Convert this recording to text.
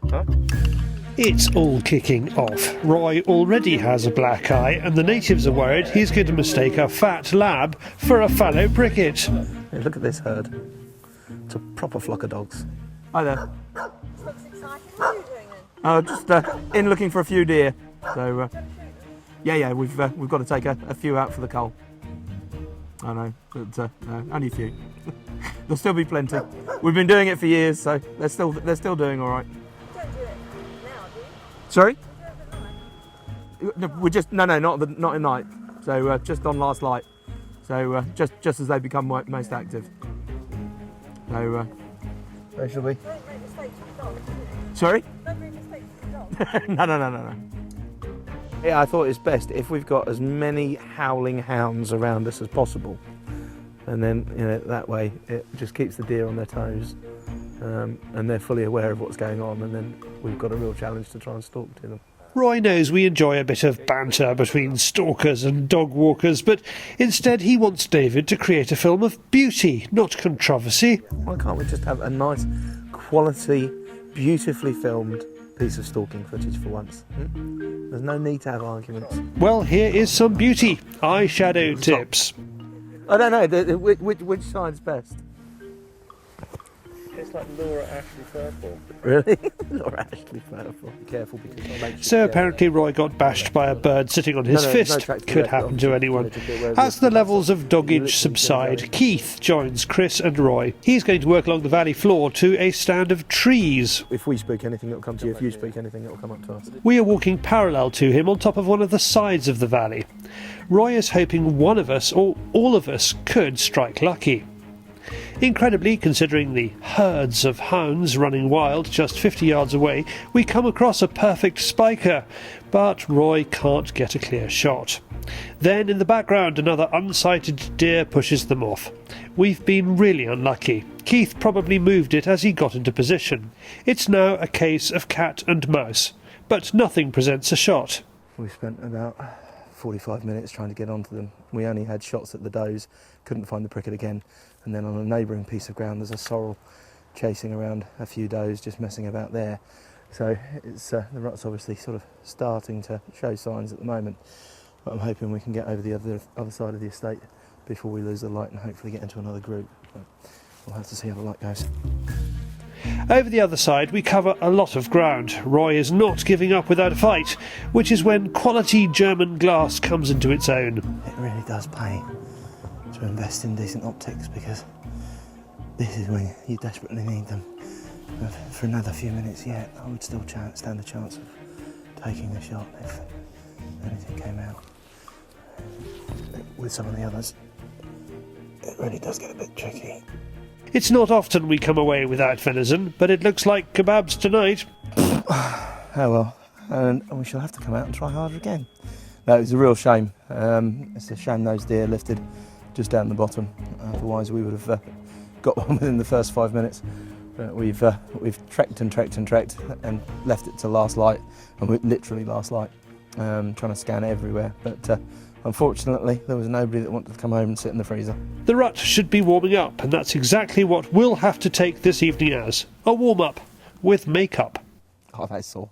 Huh? It's all kicking off. Roy already has a black eye, and the natives are worried he's going to mistake a fat lab for a fallow pricket. Hey, look at this herd. It's a proper flock of dogs. Hi there. This looks exciting. What are you doing then? Just in looking for a few deer. So, yeah, we've got to take a few out for the cull. I know, but no, only a few. There'll still be plenty. We've been doing it for years, so they're still doing all right. You don't do it now, do you? Sorry? You do it at night? No, we're just not at night. So just on last light. So just as they become most active. So where shall we? Don't make mistakes with the dogs, do you? Sorry? Don't make mistakes with the dogs. No. Yeah, I thought it's best if we've got as many howling hounds around us as possible, and then that way it just keeps the deer on their toes, and they're fully aware of what's going on, and then we've got a real challenge to try and stalk to them. Roy knows we enjoy a bit of banter between stalkers and dog walkers, but instead he wants David to create a film of beauty, not controversy. Why can't we just have a nice, quality, beautifully filmed piece of stalking footage for once? There's no need to have arguments. Well, here is some beauty. Eyeshadow tips. I don't know, which side's best? It's like Laura Ashley Purple. Really? Laura Ashley Purple. Be careful because I'll make So apparently Roy got bashed by a bird sitting on his fist. Could happen to anyone. As the levels of doggage subside, Keith joins Chris and Roy. He's going to work along the valley floor to a stand of trees. If we speak anything, it'll come to you. If you speak anything, it'll come up to us. We are walking parallel to him on top of one of the sides of the valley. Roy is hoping one of us, or all of us, could strike lucky. Incredibly, considering the herds of hounds running wild just 50 yards away, we come across a perfect spiker, but Roy can't get a clear shot. Then, in the background, another unsighted deer pushes them off. We've been really unlucky. Keith probably moved it as he got into position. It's now a case of cat and mouse, but nothing presents a shot. We spent about 45 minutes trying to get onto them. We only had shots at the does, couldn't find the pricket again. And then on a neighbouring piece of ground, there's a sorrel chasing around a few does, just messing about there. So it's the rut's obviously sort of starting to show signs at the moment. But I'm hoping we can get over the other side of the estate before we lose the light and hopefully get into another group. But we'll have to see how the light goes. Over the other side, we cover a lot of ground. Roy is not giving up without a fight, which is when quality German glass comes into its own. It really does pay to invest in decent optics, because this is when you desperately need them. For another few minutes yet, I would still stand a chance of taking a shot if anything came out. With some of the others, it really does get a bit tricky. It's not often we come away without venison, but it looks like kebabs tonight. Oh well, and we shall have to come out and try harder again. No, it's a real shame. It's a shame those deer lifted just down the bottom. Otherwise, we would have got one within the first 5 minutes. But we've trekked and left it to last light, and literally last light, trying to scan everywhere. But unfortunately, there was nobody that wanted to come home and sit in the freezer. The rut should be warming up, and that's exactly what we'll have to take this evening as a warm-up with makeup. Oh, that's sore.